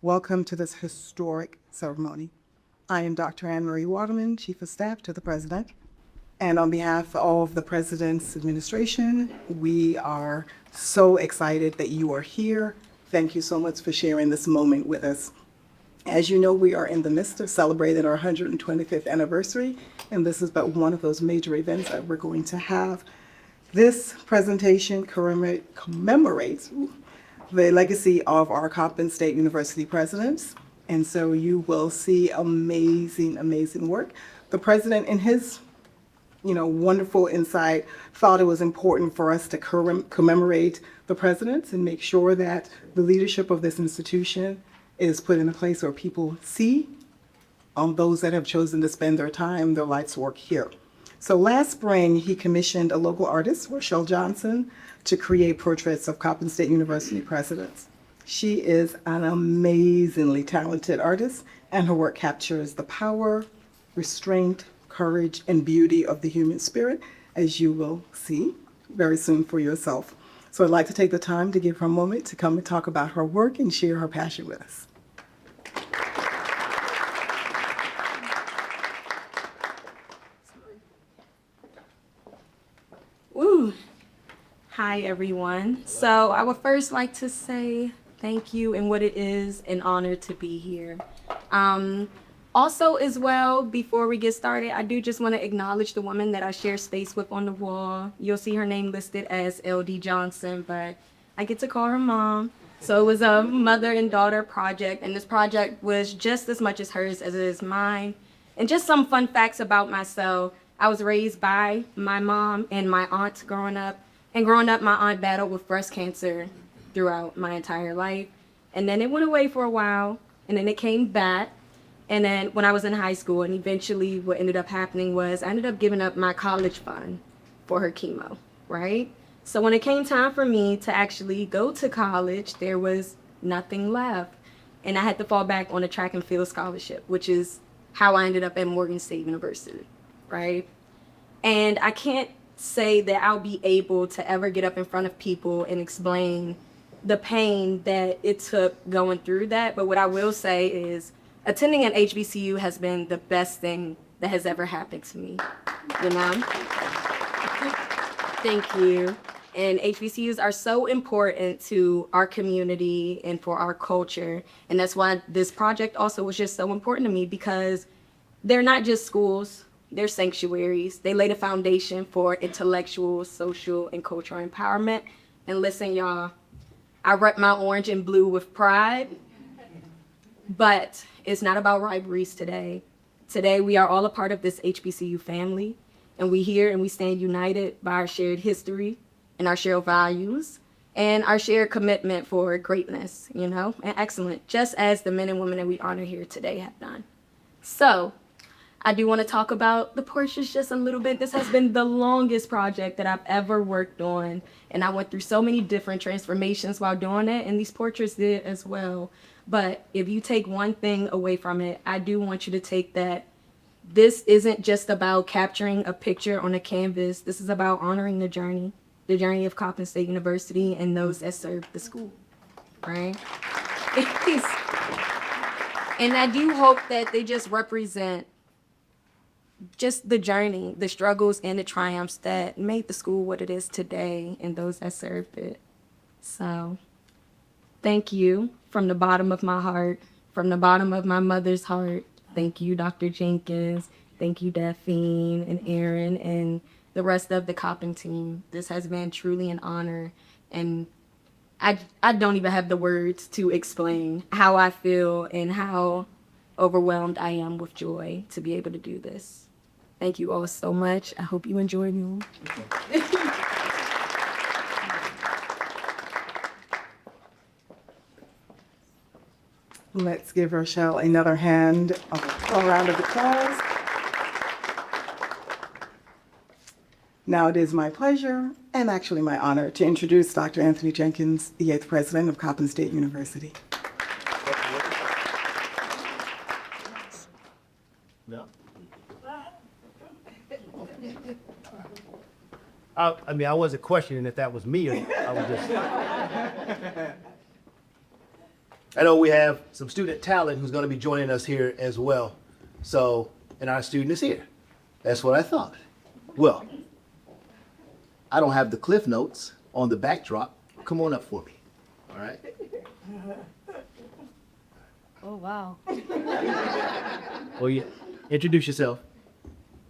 Welcome to this historic ceremony. I am Dr. Anne Marie Waterman, Chief of Staff to the President. And on behalf of the President's administration, we are so excited that you are here. Thank you so much for sharing this moment with us. As you know, we are in the midst of celebrating our 125th anniversary, and this is but one of those major events that we're going to have. This presentation commemorates the legacy of our Coppin State University presidents, and so you will see amazing, amazing work. The president, in his wonderful insight, thought it was important for us to commemorate the presidents and make sure that the leadership of this institution is put in a place where people see those that have chosen to spend their time, their life's work here. So last spring, he commissioned a local artist, Rochelle Johnson, to create portraits of Coppin State University presidents. She is an amazingly talented artist, and her work captures the power, restraint, courage, and beauty of the human spirit, as you will see very soon for yourself. So I'd like to take the time to give her a moment to come and talk about her work and share her passion with us. Ooh. Hi, everyone. So I would first like to say thank you and what it is an honor to be here. Also, as well, before we get started, I do just want to acknowledge the woman that I share space with on the wall. You'll see her name listed as LD Johnson, but I get to call her mom. So it was a mother and daughter project, and this project was just as much as hers as it is mine. And just some fun facts about myself. I was raised by my mom and my aunt growing up. And growing up, my aunt battled with breast cancer throughout my entire life. And then it went away for a while, and then it came back. And then when I was in high school, and eventually what ended up happening was I ended up giving up my college fund for her chemo, right? So when it came time for me to actually go to college, there was nothing left. And I had to fall back on a track and field scholarship, which is how I ended up at Morgan State University, right? And I can't say that I'll be able to ever get up in front of people and explain the pain that it took going through that. But what I will say is attending an HBCU has been the best thing that has ever happened to me, you know? Thank you. And HBCUs are so important to our community and for our culture. And that's why this project also was just so important to me, because they're not just schools, they're sanctuaries. They lay the foundation for intellectual, social, and cultural empowerment. And listen, y'all, I rep my orange and blue with pride, but it's not about rivalries today. Today, we are all a part of this HBCU family, and we here and we stand united by our shared history and our shared values and our shared commitment for greatness, and excellence, just as the men and women that we honor here today have done. So I do want to talk about the portraits just a little bit. This has been the longest project that I've ever worked on, and I went through so many different transformations while doing it, and these portraits did as well. But if you take one thing away from it, I do want you to take that this isn't just about capturing a picture on a canvas. This is about honoring the journey of Coppin State University and those that serve the school, right? And I do hope that they just represent just the journey, the struggles and the triumphs that made the school what it is today and those that served it. So thank you from the bottom of my heart, from the bottom of my mother's heart. Thank you, Dr. Jenkins. Thank you, Daphne and Aaron and the rest of the Coppin team. This has been truly an honor, and I don't even have the words to explain how I feel and how overwhelmed I am with joy to be able to do this. Thank you all so much. I hope you enjoyed me. Let's give Rochelle another round of applause. Now it is my pleasure, and actually my honor, to introduce Dr. Anthony Jenkins, the 8th President of Coppin State University. No. I wasn't questioning if that was me. Or I was just. I know we have some student talent who's going to be joining us here as well. So, and our student is here. That's what I thought. Well, I don't have the cliff notes on the backdrop. Come on up for me. All right. Oh, wow. Well, yeah. Introduce yourself.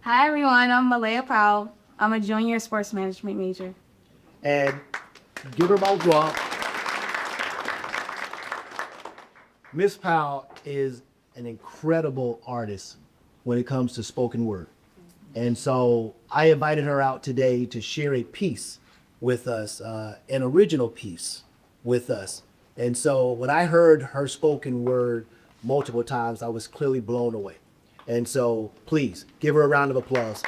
Hi, everyone. I'm Malaya Powell. I'm a junior sports management major. And give her my draw. Miss Powell is an incredible artist when it comes to spoken word. And so I invited her out today to share a piece with us, an original piece with us. And so when I heard her spoken word multiple times, I was clearly blown away. And so please give her a round of applause.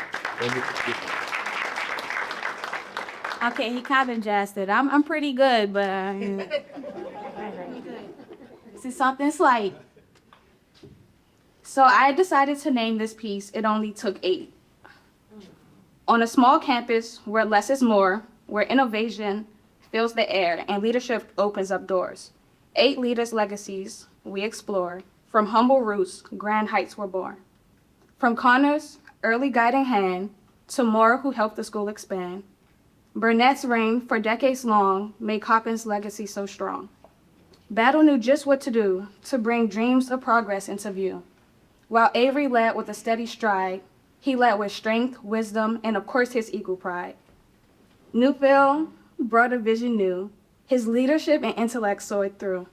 Okay, he kind of jazzed it. I'm pretty good, but this is something slight. So I decided to name this piece, It Only Took 8. On a small campus where less is more, where innovation fills the air and leadership opens up doors. 8 leaders' legacies we explore. From humble roots, grand heights were born. From Connor's early guiding hand to more who helped the school expand. Burnett's reign for decades long made Coppen's legacy so strong. Battle knew just what to do to bring dreams of progress into view. While Avery led with a steady stride, he led with strength, wisdom, and of course his equal pride. Newfield brought a vision new. His leadership and intellect saw it through.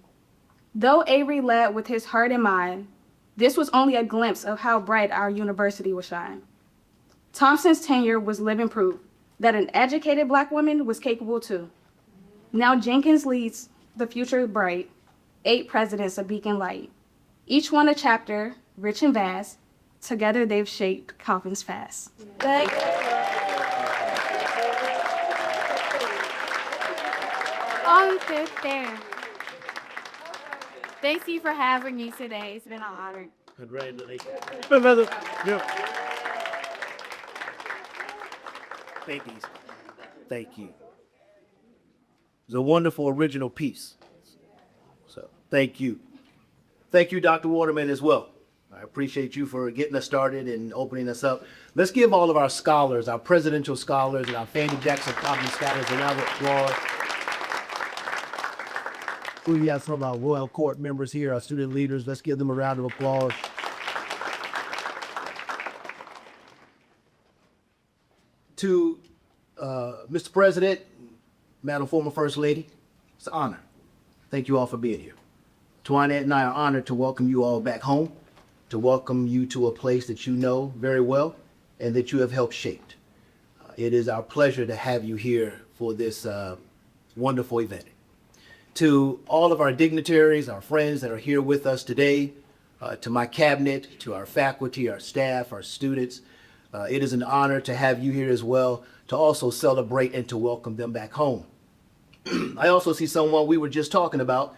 Though Avery led with his heart and mind, this was only a glimpse of how bright our university would shine. Thompson's tenure was living proof that an educated Black woman was capable too. Now Jenkins leads the future bright, 8 presidents a beacon light. Each one a chapter, rich and vast. Together they've shaped Coppen's fast. On fifth there. Thank you for having me today. It's been an honor. Congratulations. Thank you. It's a wonderful original piece. So thank you. Thank you, Dr. Waterman, as well. I appreciate you for getting us started and opening us up. Let's give all of our scholars, our presidential scholars, and our Fannie Jackson Coppin scholars a round of applause. We have some of our Royal Court members here, our student leaders. Let's give them a round of applause. To Mr. President, Madam former First Lady, it's an honor. Thank you all for being here. Twanette and I are honored to welcome you all back home, to welcome you to a place that you know very well and that you have helped shape. It is our pleasure to have you here for this wonderful event. To all of our dignitaries, our friends that are here with us today, to my cabinet, to our faculty, our staff, our students, it is an honor to have you here as well, to also celebrate and to welcome them back home. I also see someone we were just talking about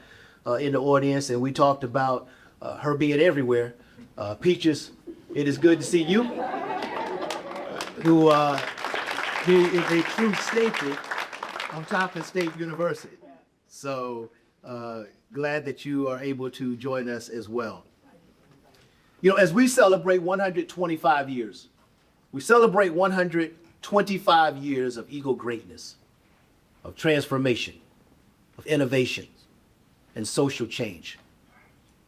in the audience, and we talked about her being everywhere. Peaches, it is good to see you, who is a true staple of Coppin State University. So glad that you are able to join us as well. You know, as we celebrate 125 years, we celebrate 125 years of Eagle greatness, of transformation, of innovation, and social change.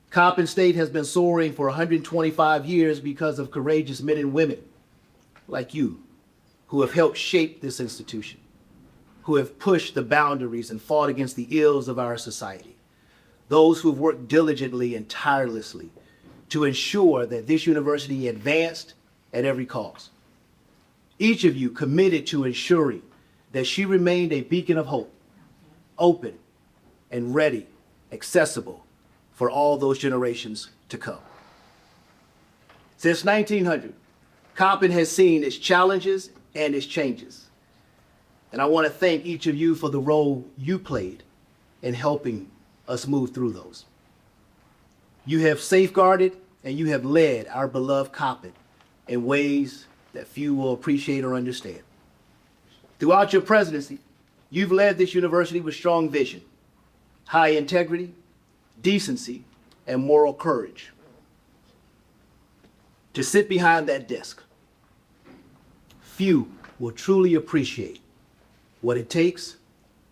Coppin State has been soaring for 125 years because of courageous men and women like you who have helped shape this institution, who have pushed the boundaries and fought against the ills of our society, those who have worked diligently and tirelessly to ensure that this university advanced at every cost. Each of you committed to ensuring that she remained a beacon of hope, open and ready, accessible for all those generations to come. Since 1900, Coppin has seen its challenges and its changes. And I want to thank each of you for the role you played in helping us move through those. You have safeguarded and you have led our beloved Coppin in ways that few will appreciate or understand. Throughout your presidency, you've led this university with strong vision, high integrity, decency, and moral courage to sit behind that desk. Few will truly appreciate what it takes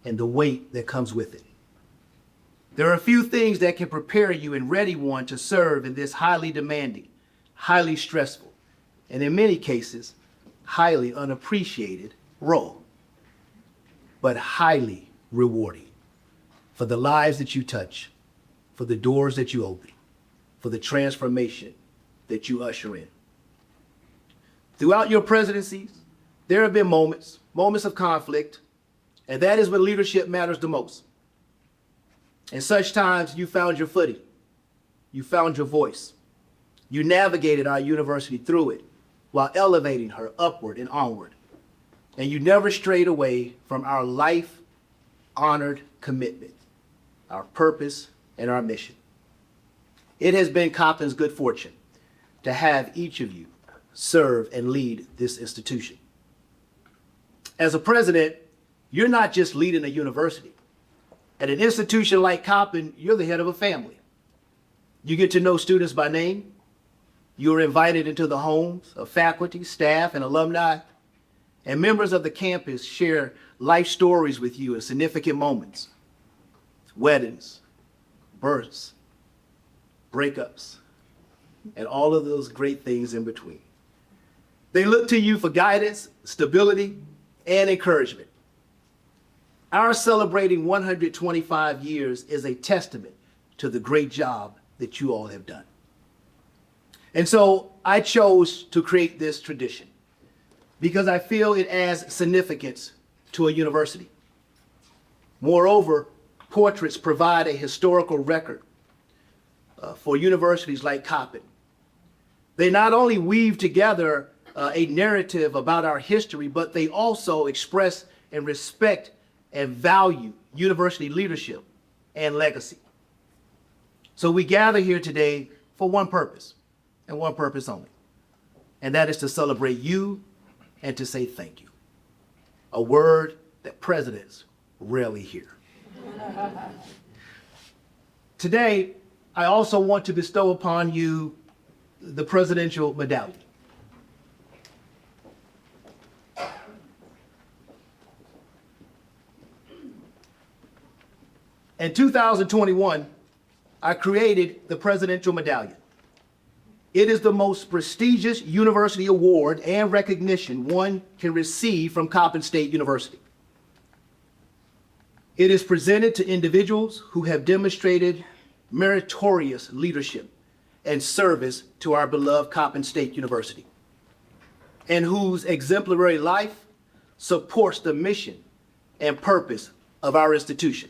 and the weight that comes with it. There are a few things that can prepare you and ready one to serve in this highly demanding, highly stressful, and in many cases, highly unappreciated role, but highly rewarding for the lives that you touch, for the doors that you open, for the transformation that you usher in. Throughout your presidencies, there have been moments of conflict, and that is when leadership matters the most. In such times, you found your footing, you found your voice, you navigated our university through it while elevating her upward and onward, and you never strayed away from our life-honored commitment, our purpose, and our mission. It has been Coplin's good fortune to have each of you serve and lead this institution. As a president, you're not just leading a university. At an institution like Coplin, you're the head of a family. You get to know students by name. You are invited into the homes of faculty, staff, and alumni. And members of the campus share life stories with you in significant moments. Weddings, births, breakups, and all of those great things in between. They look to you for guidance, stability, and encouragement. Our celebrating 125 years is a testament to the great job that you all have done. And so I chose to create this tradition because I feel it adds significance to a university. Moreover, portraits provide a historical record for universities like Coplin. They not only weave together a narrative about our history, but they also express and respect and value university leadership and legacy. So we gather here today for one purpose, and one purpose only, and that is to celebrate you and to say thank you, a word that presidents rarely hear. Today, I also want to bestow upon you the Presidential Medallion. In 2021, I created the Presidential Medallion. It is the most prestigious university award and recognition one can receive from Coppin State University. It is presented to individuals who have demonstrated meritorious leadership and service to our beloved Coppin State University, and whose exemplary life supports the mission and purpose of our institution.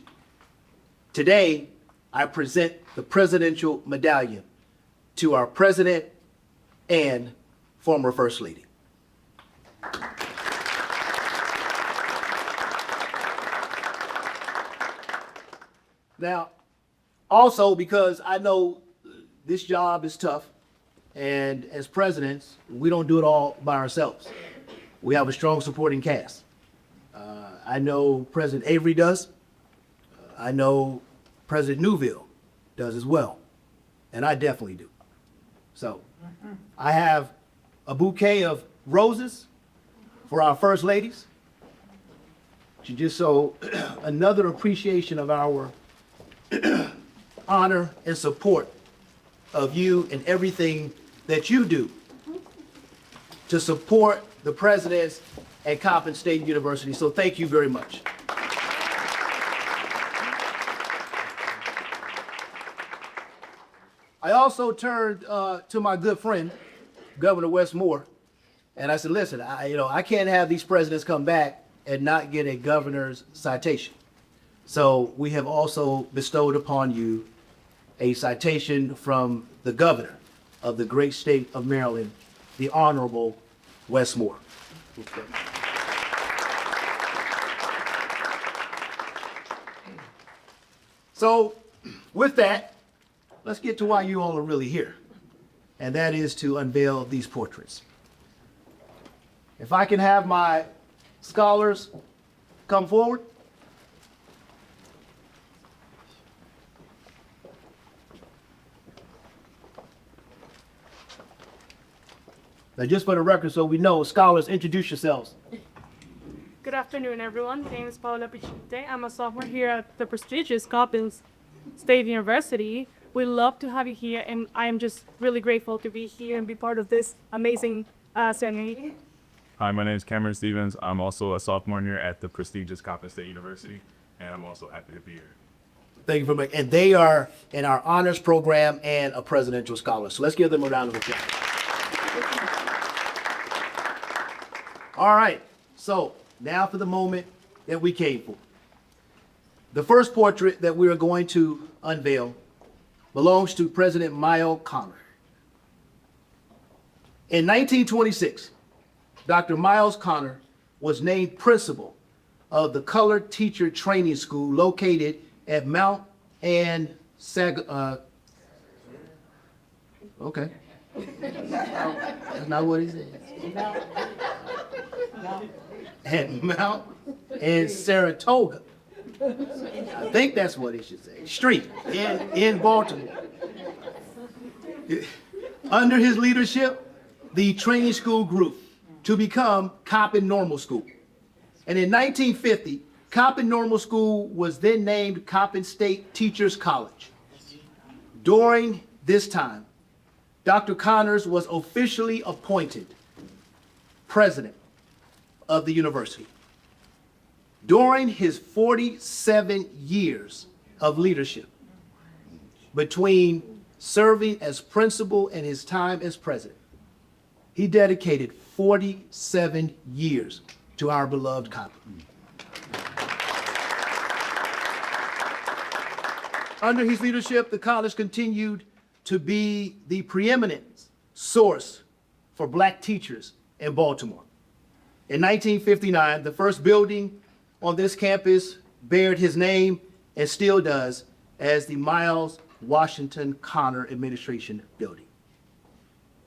Today, I present the Presidential Medallion to our President and former First Lady. Now, also because I know this job is tough, and as presidents, we don't do it all by ourselves. We have a strong supporting cast. I know President Avery does. I know President Newville does as well, and I definitely do. So I have a bouquet of roses for our First Ladies to just show another appreciation of our honor and support of you and everything that you do to support the presidents at Coppin State University. So thank you very much. I also turned to my good friend, Governor Wes Moore, and I said, listen, I can't have these presidents come back and not get a governor's citation. So we have also bestowed upon you a citation from the governor of the great state of Maryland, the Honorable Wes Moore. Okay. So with that, let's get to why you all are really here, and that is to unveil these portraits. If I can have my scholars come forward. Now, just for the record, so we know, scholars, introduce yourselves. Good afternoon, everyone. My name is Paula Pichinte. I'm a sophomore here at the prestigious Coppin State University. We love to have you here, and I am just really grateful to be here and be part of this amazing ceremony. Hi, my name is Cameron Stevens. I'm also a sophomore here at the prestigious Coppin State University, and I'm also happy to be here. Thank you very much. And they are in our honors program and a presidential scholar. So let's give them a round of applause. All right. So now for the moment that we came for. The first portrait that we are going to unveil belongs to President Miles Connor. In 1926, Dr. Miles Connor was named principal of the Colored Teacher Training School located at Mount and okay. That's not what he said. At Mount and Saratoga. I think that's what he should say. Street in Baltimore. Under his leadership, the training school grew to become Coppin Normal School. And in 1950, Coppin Normal School was then named Coppin State Teachers College. During this time, Dr. Connors was officially appointed president of the university. During his 47 years of leadership, between serving as principal and his time as president, he dedicated 47 years to our beloved Coppin. Under his leadership, the college continued to be the preeminent source for black teachers in Baltimore. In 1959, the first building on this campus bared his name and still does as the Miles Washington Connor Administration Building.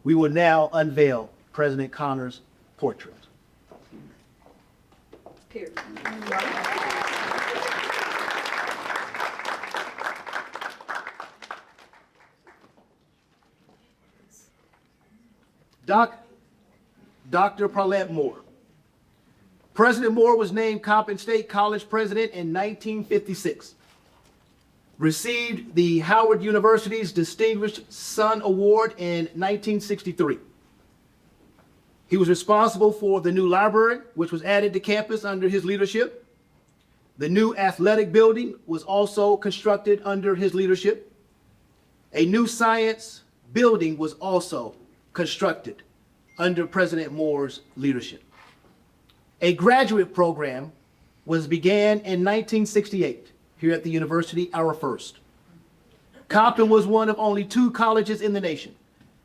We will now unveil President Connor's portrait. Dr. Paulette Moore. President Moore was named Coppin State College president in 1956. Received the Howard University's Distinguished Son Award in 1963. He was responsible for the new library, which was added to campus under his leadership. The new athletic building was also constructed under his leadership. A new science building was also constructed under President Moore's leadership. A graduate program was began in 1968 here at the university, our first. Coppin was one of only 2 colleges in the nation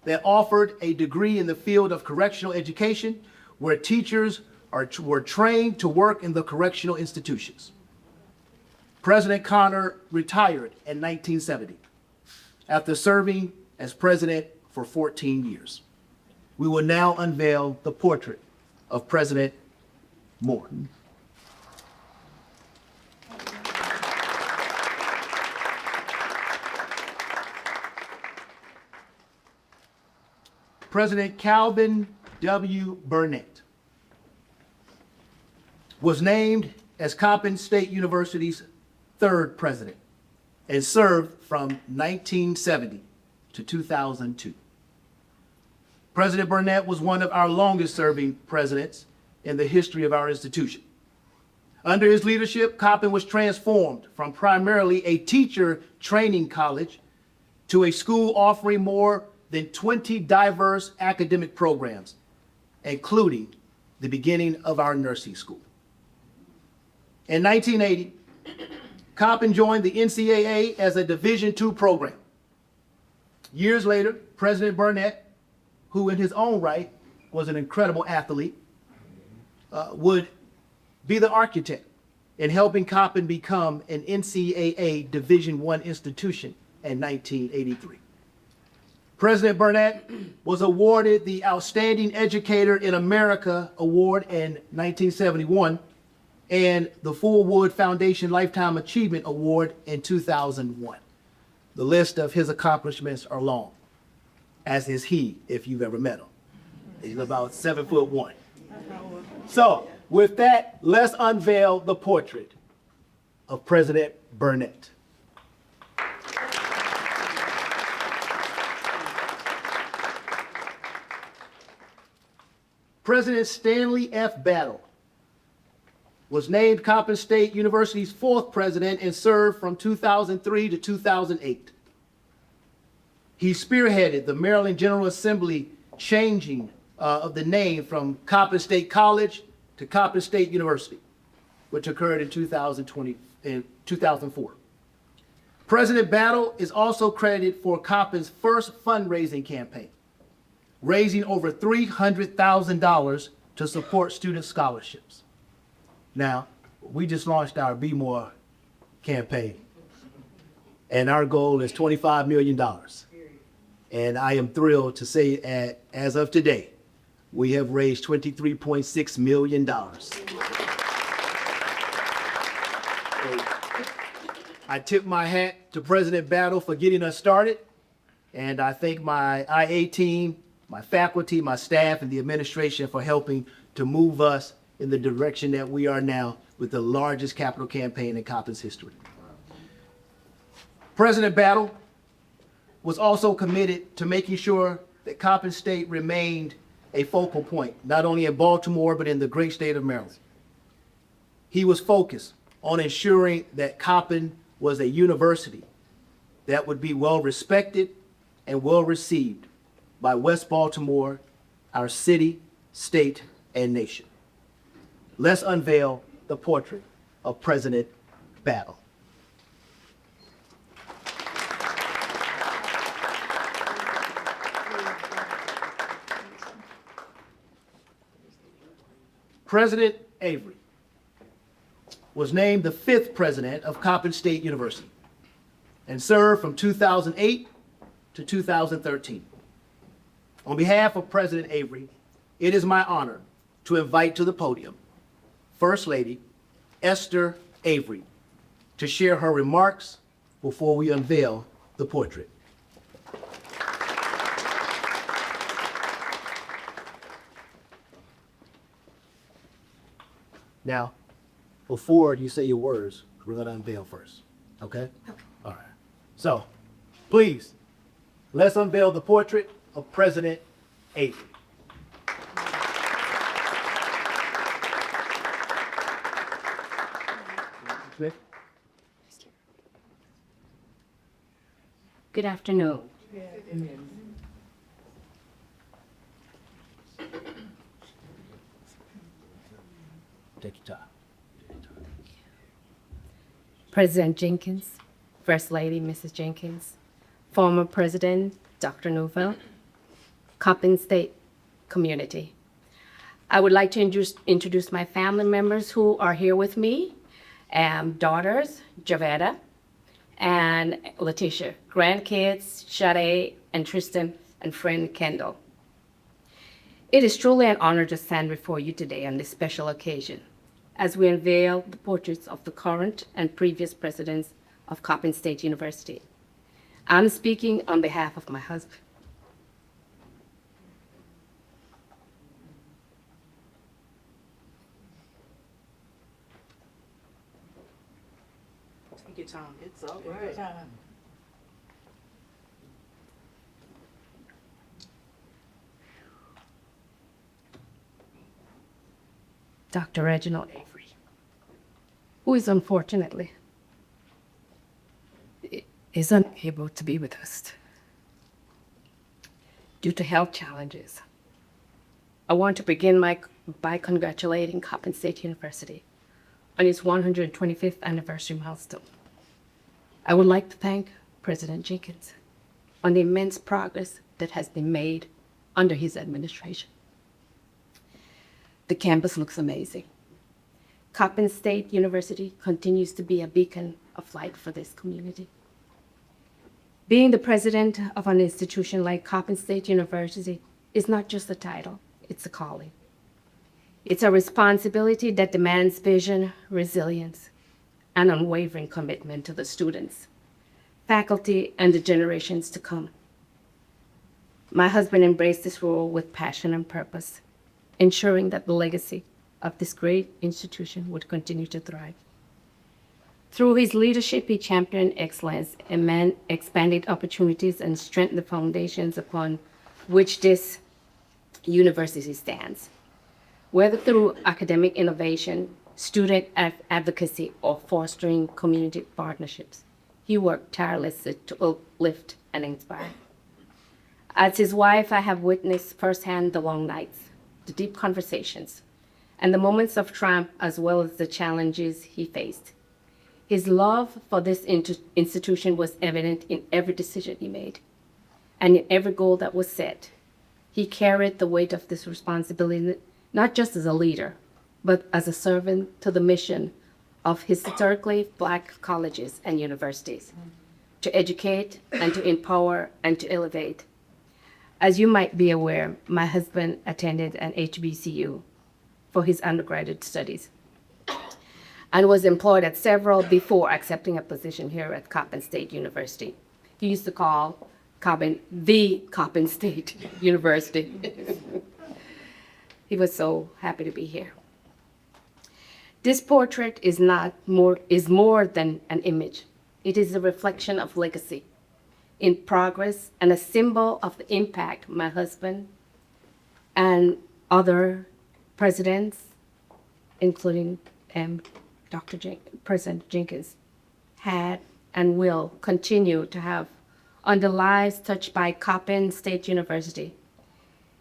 that offered a degree in the field of correctional education, where teachers were trained to work in the correctional institutions. President Connor retired in 1970 after serving as president for 14 years. We will now unveil the portrait of President Moore. President Calvin W. Burnett was named as Coppin State University's 3rd president and served from 1970 to 2002. President Burnett was one of our longest serving presidents in the history of our institution. Under his leadership, Coppin was transformed from primarily a teacher training college to a school offering more than 20 diverse academic programs, including the beginning of our nursing school. In 1980, Coppin joined the NCAA as a Division II program. Years later, President Burnett, who in his own right was an incredible athlete, would be the architect in helping Coppin become an NCAA Division I institution in 1983. President Burnett was awarded the Outstanding Educator in America Award in 1971 and the Fullwood Foundation Lifetime Achievement Award in 2001. The list of his accomplishments are long, as is he, if you've ever met him. He's about 7'1". So, with that, let's unveil the portrait of President Burnett. President Stanley F. Battle was named Coppin State University's fourth president and served from 2003 to 2008. He spearheaded the Maryland General Assembly changing of the name from Coppin State College to Coppin State University, which occurred in 2004. President Battle is also credited for Coppin's first fundraising campaign, raising over $300,000 to support student scholarships. Now, we just launched our Be More campaign, and our goal is $25 million. And I am thrilled to say, as of today, we have raised $23.6 million. I tip my hat to President Battle for getting us started, and I thank my IA team, my faculty, my staff, and the administration for helping to move us in the direction that we are now with the largest capital campaign in Coppin's history. President Battle was also committed to making sure that Coppin State remained a focal point, not only in Baltimore, but in the great state of Maryland. He was focused on ensuring that Coppin was a university that would be well respected and well received by West Baltimore, our city, state, and nation. Let's unveil the portrait of President Battle. President Avery was named the fifth president of Coppin State University and served from 2008 to 2013. On behalf of President Avery, it is my honor to invite to the podium First Lady Esther Avery to share her remarks before we unveil the portrait. Now, before you say your words, we're going to unveil first. Okay? Okay. All right. So, please, let's unveil the portrait of President Avery. Smith? Good afternoon. Take your time. President Jenkins, First Lady Mrs. Jenkins, former President Dr. Neufeld, Coppin State community. I would like to introduce my family members who are here with me, daughters, Javetta and Letitia, grandkids, Sade and Tristan, and friend Kendall. It is truly an honor to stand before you today on this special occasion as we unveil the portraits of the current and previous presidents of Coppin State University. I'm speaking on behalf of my husband. Take your time. It's all right. Dr. Reginald Avery, who is unfortunately is unable to be with us due to health challenges. I want to begin by congratulating Coppin State University on its 125th anniversary milestone. I would like to thank President Jenkins on the immense progress that has been made under his administration. The campus looks amazing. Coppin State University continues to be a beacon of light for this community. Being the president of an institution like Coppin State University is not just a title, it's a calling. It's a responsibility that demands vision, resilience, and unwavering commitment to the students, faculty, and the generations to come. My husband embraced this role with passion and purpose, ensuring that the legacy of this great institution would continue to thrive. Through his leadership, he championed excellence and expanded opportunities and strengthened the foundations upon which this university stands. Whether through academic innovation, student advocacy, or fostering community partnerships, he worked tirelessly to uplift and inspire. As his wife, I have witnessed firsthand the long nights, the deep conversations, and the moments of triumph as well as the challenges he faced. His love for this institution was evident in every decision he made and in every goal that was set. He carried the weight of this responsibility not just as a leader, but as a servant to the mission of historically Black colleges and universities, to educate and to empower and to elevate. As you might be aware, my husband attended an HBCU for his undergraduate studies and was employed at several before accepting a position here at Coppin State University. He used to call Coppin the Coppin State University. He was so happy to be here. This portrait is more than an image. It is a reflection of legacy in progress and a symbol of the impact my husband and other presidents, including President Jenkins, had and will continue to have on the lives touched by Coppin State University.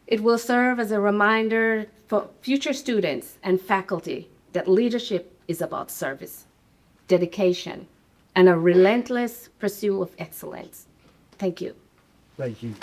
It will serve as a reminder for future students and faculty that leadership is about service, dedication, and a relentless pursuit of excellence. Thank you. Thank you.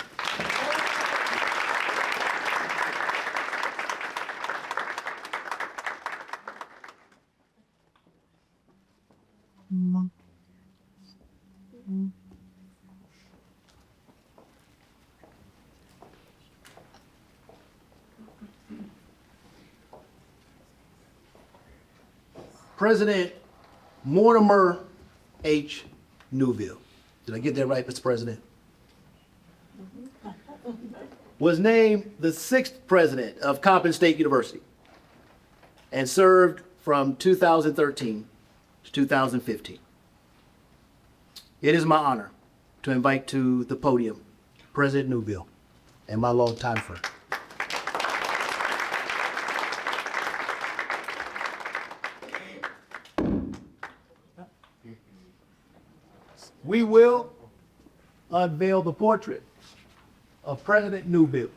President Mortimer H. Newville. Did I get that right, Mr. President? Was named the 6th president of Coppin State University and served from 2013 to 2015. It is my honor to invite to the podium President Newville and my longtime friend. We will unveil the portrait of President Newville.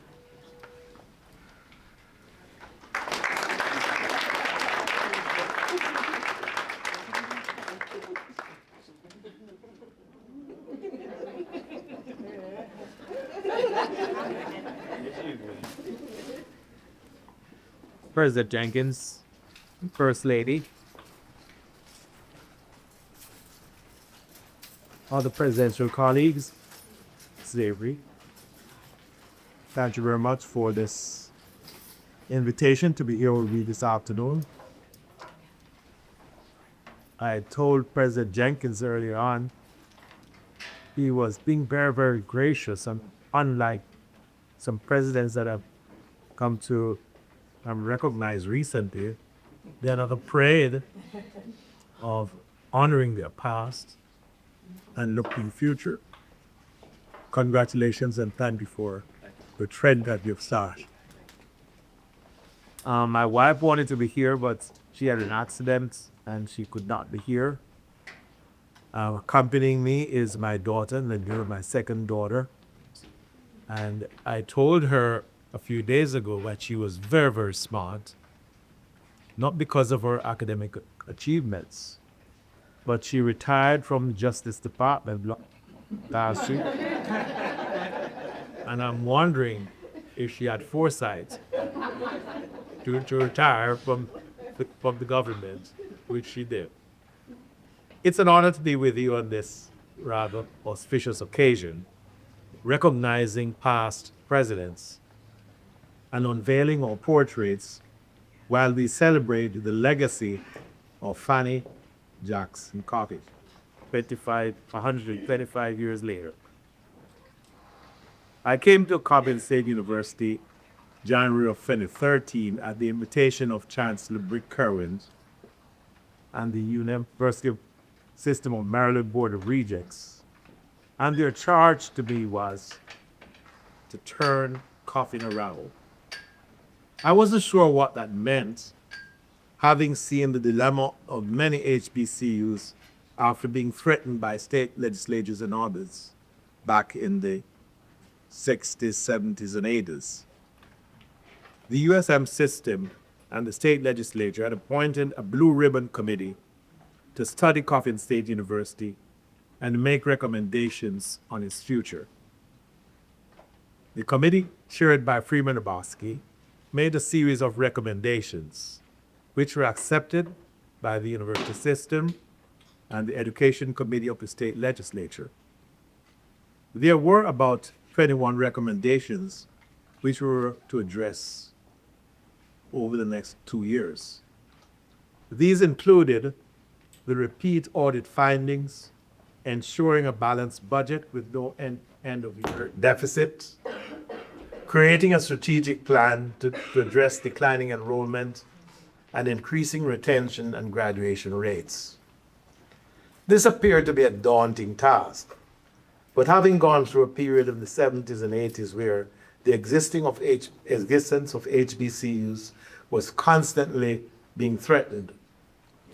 President Jenkins, First Lady, other presidential colleagues, Slavery. Thank you very much for this invitation to be here with me this afternoon. I told President Jenkins earlier on, he was being very, very gracious, and unlike some presidents that have come to recognized recently, they're not afraid of honoring their past and looking future. Congratulations and thank you for the trend that you've started. My wife wanted to be here, but she had an accident and she could not be here. Accompanying me is my daughter, my second daughter. And I told her a few days ago that she was very, very smart, not because of her academic achievements, but she retired from the Justice Department last week. And I'm wondering if she had foresight to retire from the government, which she did. It's an honor to be with you on this rather auspicious occasion, recognizing past presidents and unveiling our portraits while we celebrate the legacy of Fanny Jackson Coppin, 125 years later. I came to Coppin State University January of 2013 at the invitation of Chancellor Brick Kerwin and the University System of Maryland Board of Regents. And their charge to me was to turn Coffin around. I wasn't sure what that meant, having seen the dilemma of many HBCUs after being threatened by state legislatures and others back in the 60s, 70s, and 80s. The USM system and the state legislature had appointed a blue ribbon committee to study Coffin State University and make recommendations on its future. The committee, chaired by Freeman Abosky, made a series of recommendations, which were accepted by the university system and the education committee of the state legislature. There were about 21 recommendations which we were to address over the next 2 years. These included the repeat audit findings, ensuring a balanced budget with no end of year deficit, creating a strategic plan to address declining enrollment, and increasing retention and graduation rates. This appeared to be a daunting task, but having gone through a period of the 70s and 80s where the existence of HBCUs was constantly being threatened,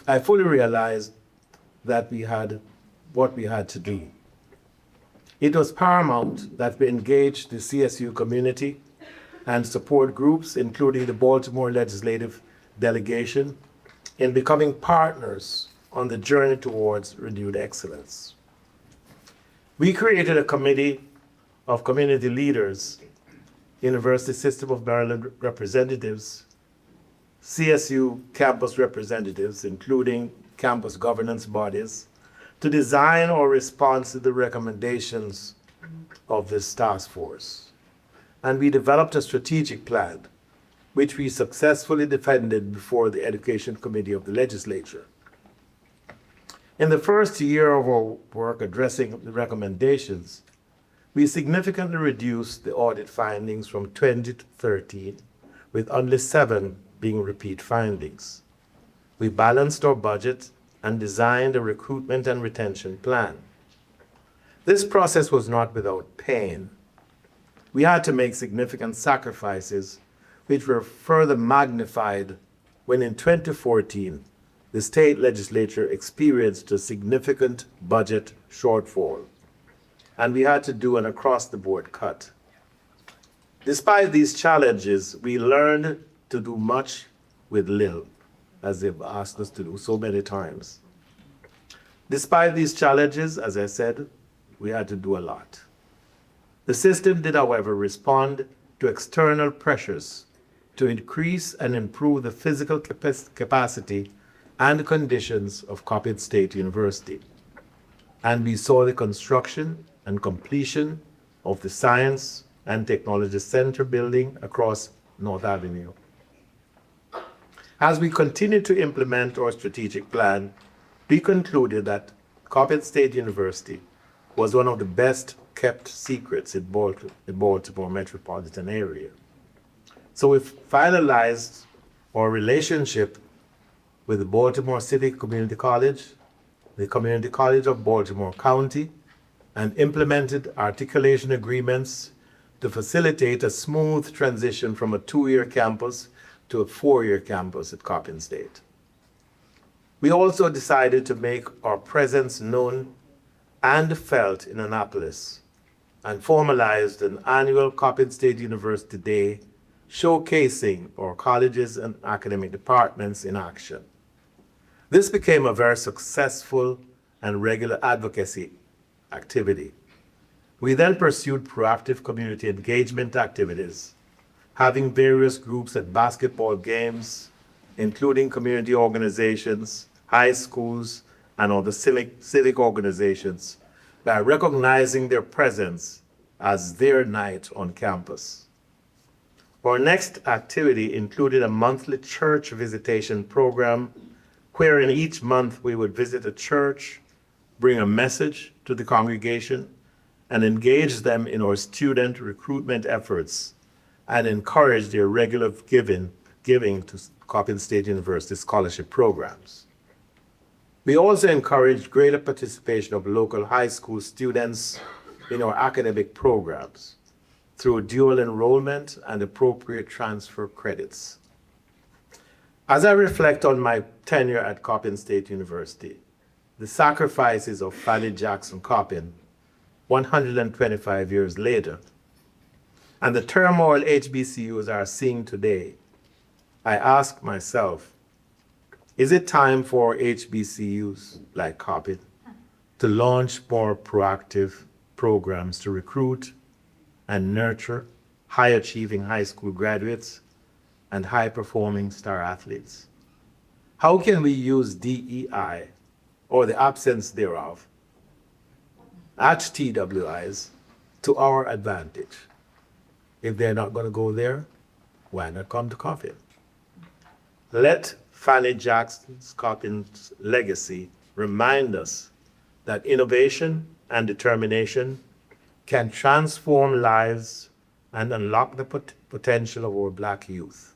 I fully realized that we had what we had to do. It was paramount that we engage the CSU community and support groups, including the Baltimore Legislative Delegation, in becoming partners on the journey towards renewed excellence. We created a committee of community leaders, University System of Maryland representatives, CSU campus representatives, including campus governance bodies, to design or respond to the recommendations of this task force. And we developed a strategic plan, which we successfully defended before the Education Committee of the Legislature. In the first year of our work addressing the recommendations, we significantly reduced the audit findings from 20 to 13, with only 7 being repeat findings. We balanced our budget and designed a recruitment and retention plan. This process was not without pain. We had to make significant sacrifices, which were further magnified when in 2014, the state legislature experienced a significant budget shortfall, and we had to do an across-the-board cut. Despite these challenges, we learned to do much with little, as they've asked us to do so many times. Despite these challenges, as I said, we had to do a lot. The system did, however, respond to external pressures to increase and improve the physical capacity and conditions of Coppin State University. And we saw the construction and completion of the Science and Technology Center building across North Avenue. As we continued to implement our strategic plan, we concluded that Coppin State University was one of the best kept secrets in the Baltimore metropolitan area. So we finalized our relationship with the Baltimore City Community College, the Community College of Baltimore County, and implemented articulation agreements to facilitate a smooth transition from a 2-year campus to a 4-year campus at Coppin State. We also decided to make our presence known and felt in Annapolis and formalized an annual Coppin State University Day showcasing our colleges and academic departments in action. This became a very successful and regular advocacy activity. We then pursued proactive community engagement activities, having various groups at basketball games, including community organizations, high schools, and other civic organizations, by recognizing their presence as their night on campus. Our next activity included a monthly church visitation program, wherein each month we would visit a church, bring a message to the congregation, and engage them in our student recruitment efforts and encourage their regular giving to Coppin State University scholarship programs. We also encourage greater participation of local high school students in our academic programs through dual enrollment and appropriate transfer credits. As I reflect on my tenure at Coppin State University, the sacrifices of Fanny Jackson Coppin 125 years later, and the turmoil HBCUs are seeing today, I ask myself, is it time for HBCUs like Coppin to launch more proactive programs to recruit and nurture high-achieving high school graduates and high-performing star athletes? How can we use DEI, or the absence thereof, at TWIs to our advantage? If they're not going to go there, why not come to Coppin? Let Fanny Jackson Coppin's legacy remind us that innovation and determination can transform lives and unlock the potential of our Black youth.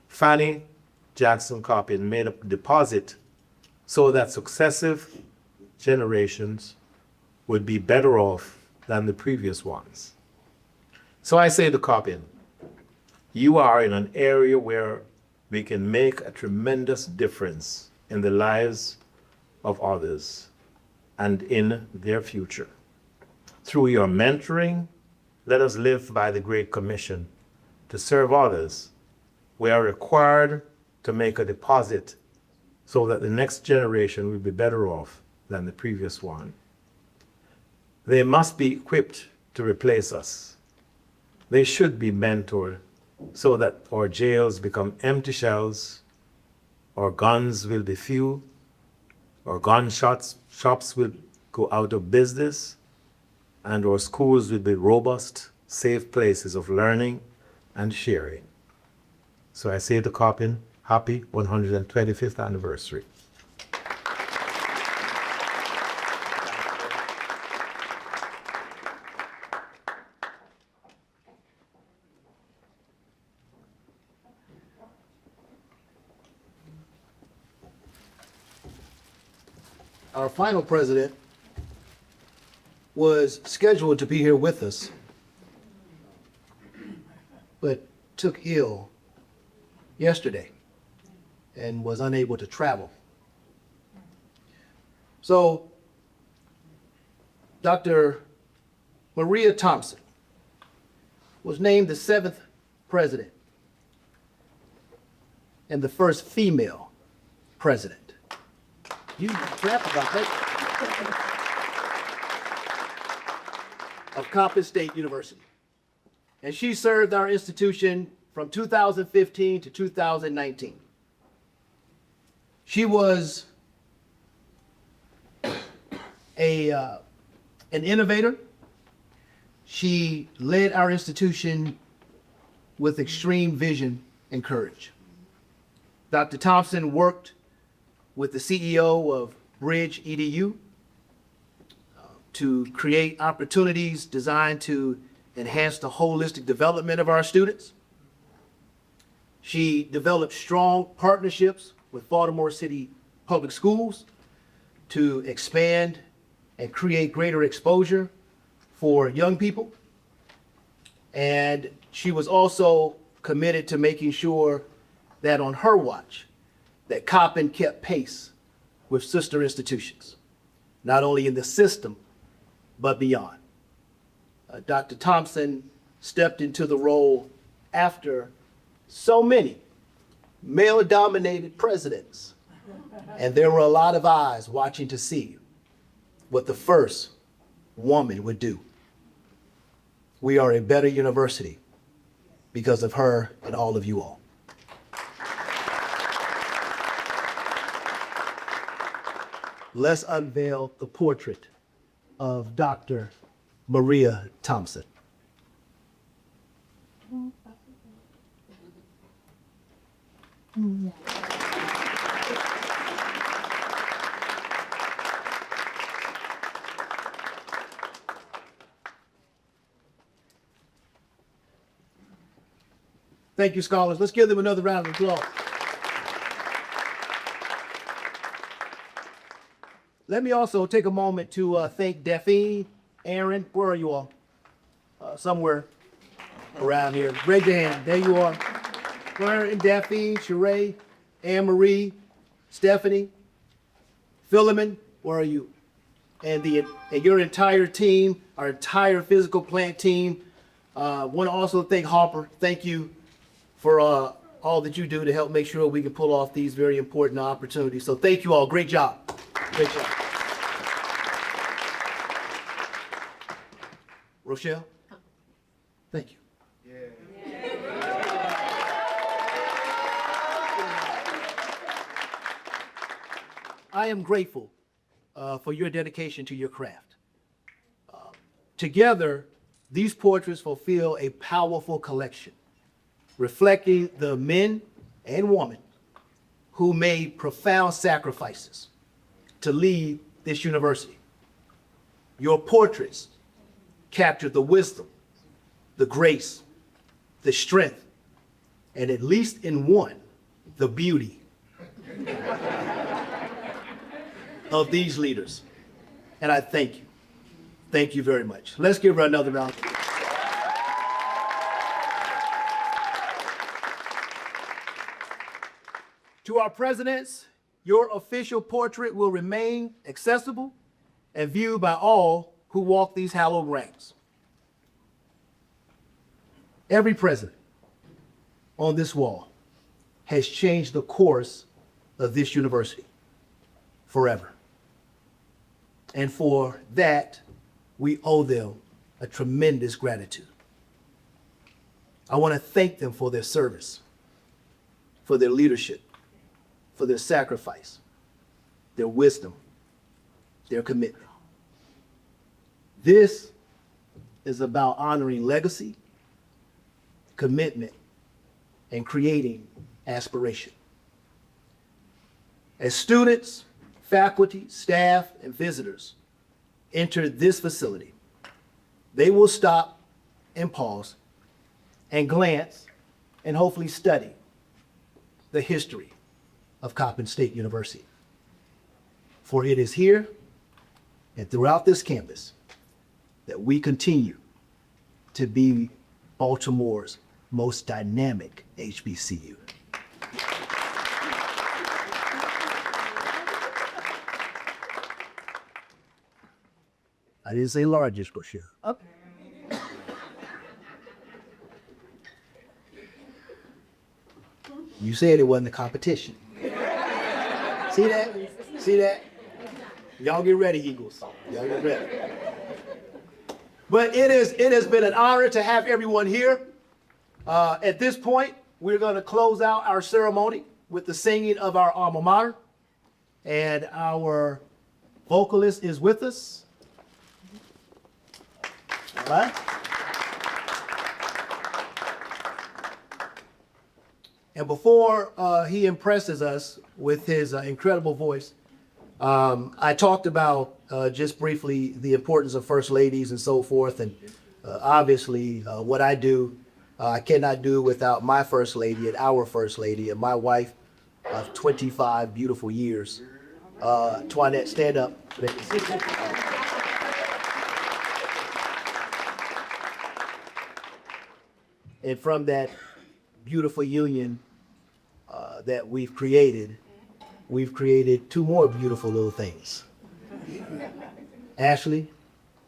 Fanny Jackson Coppin made a deposit so that successive generations would be better off than the previous ones. So I say to Coppin, you are in an area where we can make a tremendous difference in the lives of others and in their future. Through your mentoring, let us live by the Great Commission to serve others. We are required to make a deposit so that the next generation will be better off than the previous one. They must be equipped to replace us. They should be mentored so that our jails become empty shells, our guns will be few, our shops will go out of business, and our schools will be robust, safe places of learning and sharing. So I say to Coppin, happy 125th anniversary. Our final president was scheduled to be here with us, but took ill yesterday and was unable to travel. So, Dr. Maria Thompson was named the 7th president and the first female president. You crap about that. Of Coppin State University. And she served our institution from 2015 to 2019. She was an innovator. She led our institution with extreme vision and courage. Dr. Thompson worked with the CEO of Bridge EDU to create opportunities designed to enhance the holistic development of our students. She developed strong partnerships with Baltimore City Public Schools to expand and create greater exposure for young people. And she was also committed to making sure that on her watch, that Coppin kept pace with sister institutions, not only in the system, but beyond. Dr. Thompson stepped into the role after so many male-dominated presidents, and there were a lot of eyes watching to see what the first woman would do. We are a better university because of her and all of you all. Let's unveil the portrait of Dr. Maria Thompson. Thank you, scholars. Let's give them another round of applause. Let me also take a moment to thank Daphne, Aaron. Where are you all? Somewhere around here. Raise your hand. There you are. Claire and Daphne, Sheree, Anne Marie, Stephanie, Philemon. Where are you? And your entire team, our entire physical plant team. Want to also thank Harper. Thank you for all that you do to help make sure we can pull off these very important opportunities. So thank you all. Great job. Great job. Rochelle? Thank you. I am grateful for your dedication to your craft. Together, these portraits fulfill a powerful collection, reflecting the men and women who made profound sacrifices to lead this university. Your portraits capture the wisdom, the grace, the strength, and at least in one, the beauty of these leaders. And I thank you. Thank you very much. Let's give her another round. To our presidents, your official portrait will remain accessible and viewed by all who walk these hallowed ranks. Every president on this wall has changed the course of this university forever. And for that, we owe them a tremendous gratitude. I want to thank them for their service, for their leadership, for their sacrifice, their wisdom, their commitment. This is about honoring legacy, commitment, and creating aspiration. As students, faculty, staff, and visitors enter this facility, they will stop and pause and glance and hopefully study the history of Coppin State University. For it is here and throughout this campus that we continue to be Baltimore's most dynamic HBCU. I didn't say largest, for sure. Okay. You said it wasn't a competition. See that? See that? Y'all get ready, Eagles. Y'all get ready. But it has been an honor to have everyone here. At this point, we're going to close out our ceremony with the singing of our alma mater. And our vocalist is with us. All right? And before he impresses us with his incredible voice, I talked about just briefly the importance of first ladies and so forth. And obviously, what I do, I cannot do without my first lady and our first lady and my wife of 25 beautiful years. Twanette, stand up. And from that beautiful union that we've created two more beautiful little things. Ashley,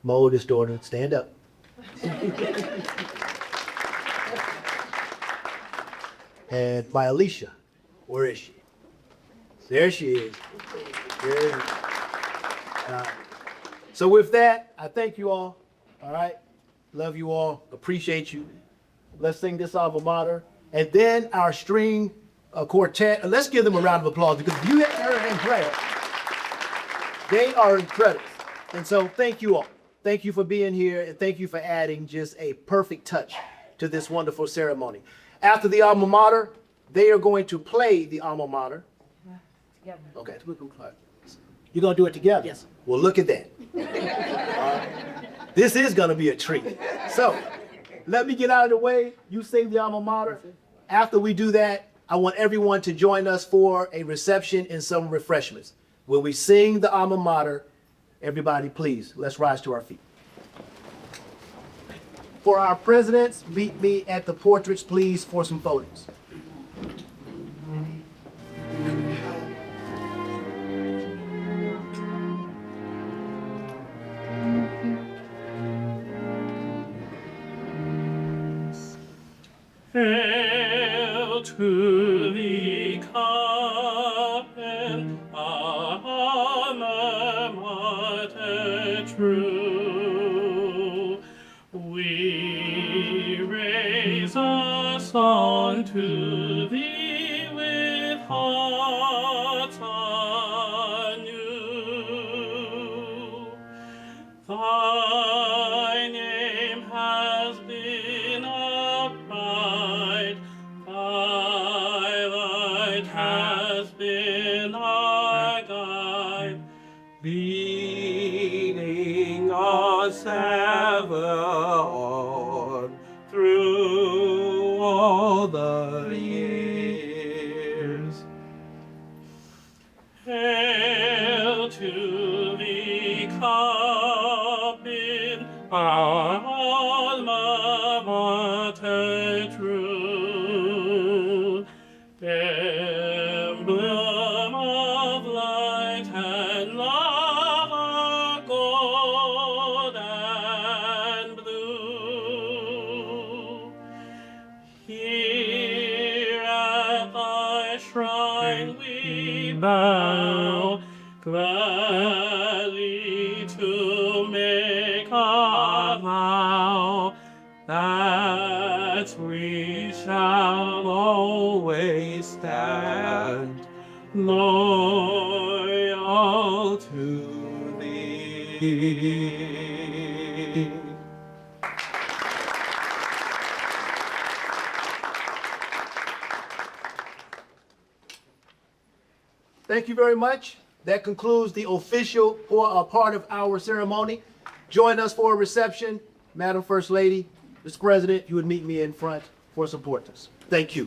my oldest daughter, stand up. And my Alicia, where is she? There she is. There. So with that, I thank you all. All right. Love you all. Appreciate you. Let's sing this alma mater. And then our string quartet. Let's give them a round of applause because you are incredible. They are incredible. And so thank you all. Thank you for being here. And thank you for adding just a perfect touch to this wonderful ceremony. After the alma mater, they are going to play the alma mater. Together. Okay. You're going to do it together? Yes. Well, look at that. This is going to be a treat. So let me get out of the way. You sing the alma mater. After we do that, I want everyone to join us for a reception and some refreshments. When we sing the alma mater, everybody please, let's rise to our feet. For our presidents, meet me at the portraits, please, for some photos. Hail to the coffin, alma mater true. We raise a song to thee with hearts anew. Thy name has been upright, thy light has been our guide, leading us ever on through all the years. Hail to the coffin, our alma mater true, emblem of light and love, our gold and blue. Here at thy shrine we bow, gladly to make a vow that we shall always stand loyal to thee. Thank you very much. That concludes the official part of our ceremony. Join us for a reception. Madam First Lady, Mr. President, if you would meet me in front for some portraits. Thank you.